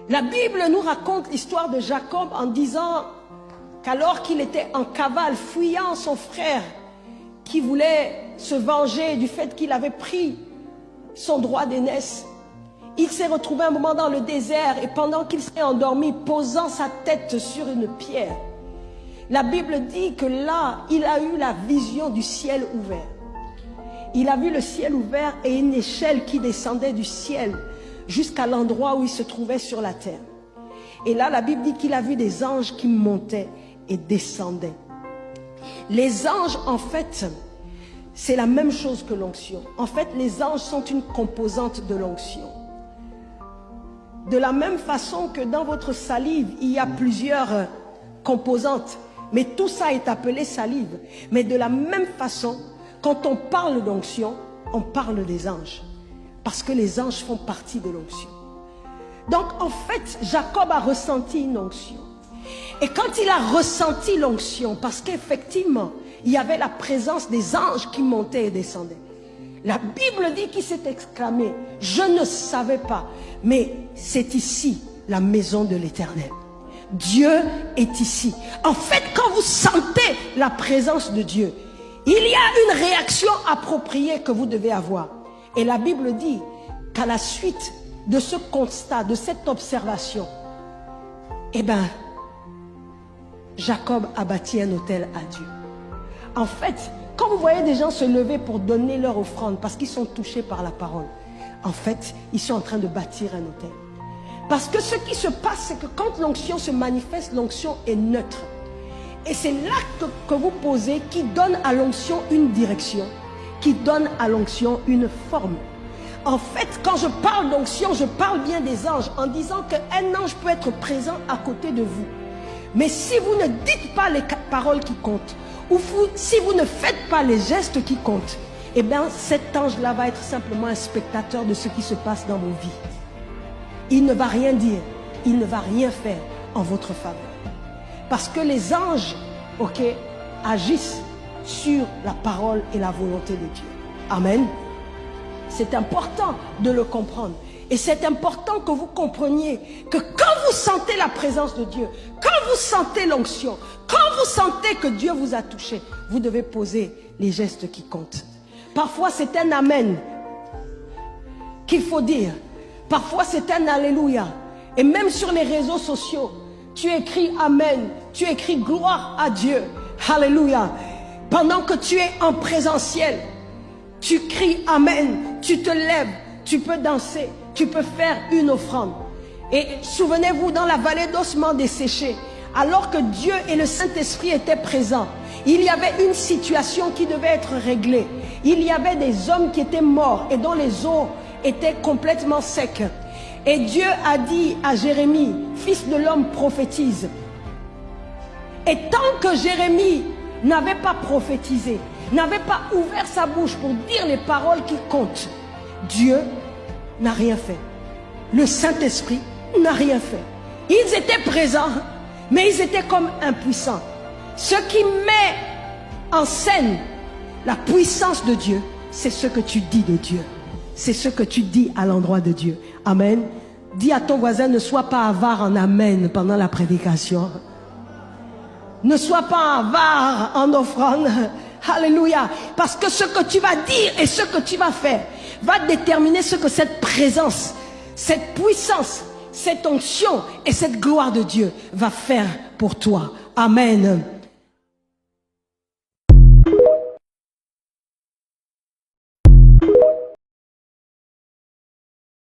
La Bible nous raconte l'histoire de Jacob en disant qu'alors qu'il était en cavale, fuyant son frère qui voulait se venger du fait qu'il avait pris son droit d'aînesse, il s'est retrouvé un moment dans le désert et pendant qu'il s'est endormi, posant sa tête sur une pierre, la Bible dit que là, il a eu la vision du ciel ouvert. Il a vu le ciel ouvert et une échelle qui descendait du ciel jusqu'à l'endroit où il se trouvait sur la terre. Et là, la Bible dit qu'il a vu des anges qui montaient et descendaient. Les anges, en fait, c'est la même chose que l'onction. En fait, les anges sont une composante de l'onction. De la même façon que dans votre salive, il y a plusieurs composantes, mais tout ça est appelé salive. Mais de la même façon, quand on parle d'onction, on parle des anges. Parce que les anges font partie de l'onction. Donc en fait, Jacob a ressenti une onction. Et quand il a ressenti l'onction, parce qu'effectivement, il y avait la présence des anges qui montaient et descendaient. La Bible dit qu'il s'est exclamé, je ne savais pas, mais c'est ici la maison de l'Éternel. Dieu est ici. En fait, quand vous sentez la présence de Dieu, il y a une réaction appropriée que vous devez avoir. Et la Bible dit qu'à la suite de ce constat, de cette observation, eh bien, Jacob a bâti un autel à Dieu. En fait, quand vous voyez des gens se lever pour donner leur offrande parce qu'ils sont touchés par la parole, en fait, ils sont en train de bâtir un autel. Parce que ce qui se passe, c'est que quand l'onction se manifeste, l'onction est neutre. Et c'est l'acte que vous posez qui donne à l'onction une direction, qui donne à l'onction une forme. En fait, quand je parle d'onction, je parle bien des anges en disant qu'un ange peut être présent à côté de vous. Mais si vous ne dites pas les paroles qui comptent, ou si vous ne faites pas les gestes qui comptent, eh bien cet ange-là va être simplement un spectateur de ce qui se passe dans vos vies. Il ne va rien dire, il ne va rien faire en votre faveur. Parce que les anges, agissent sur la parole et la volonté de Dieu. Amen. C'est important de le comprendre. Et c'est important que vous compreniez que quand vous sentez la présence de Dieu, quand vous sentez l'onction, quand vous sentez que Dieu vous a touché, vous devez poser les gestes qui comptent. Parfois c'est un amen qu'il faut dire. Parfois c'est un alléluia. Et même sur les réseaux sociaux, tu écris amen, tu écris gloire à Dieu. Alléluia. Pendant que tu es en présentiel, tu cries amen, tu te lèves, tu peux danser, tu peux faire une offrande. Et souvenez-vous, dans la vallée d'ossements desséchés, alors que Dieu et le Saint-Esprit étaient présents, il y avait une situation qui devait être réglée. Il y avait des hommes qui étaient morts et dont les os étaient complètement secs. Et Dieu a dit à Jérémie, fils de l'homme, prophétise. Et tant que Jérémie n'avait pas prophétisé, n'avait pas ouvert sa bouche pour dire les paroles qui comptent, Dieu n'a rien fait. Le Saint-Esprit n'a rien fait. Ils étaient présents, mais ils étaient comme impuissants. Ce qui met en scène la puissance de Dieu, c'est ce que tu dis de Dieu. C'est ce que tu dis à l'endroit de Dieu. Amen. Dis à ton voisin, ne sois pas avare en amen pendant la prédication. Ne sois pas avare en offrande. Alléluia. Parce que ce que tu vas dire et ce que tu vas faire va déterminer ce que cette présence, cette puissance, cette onction et cette gloire de Dieu va faire pour toi. Amen.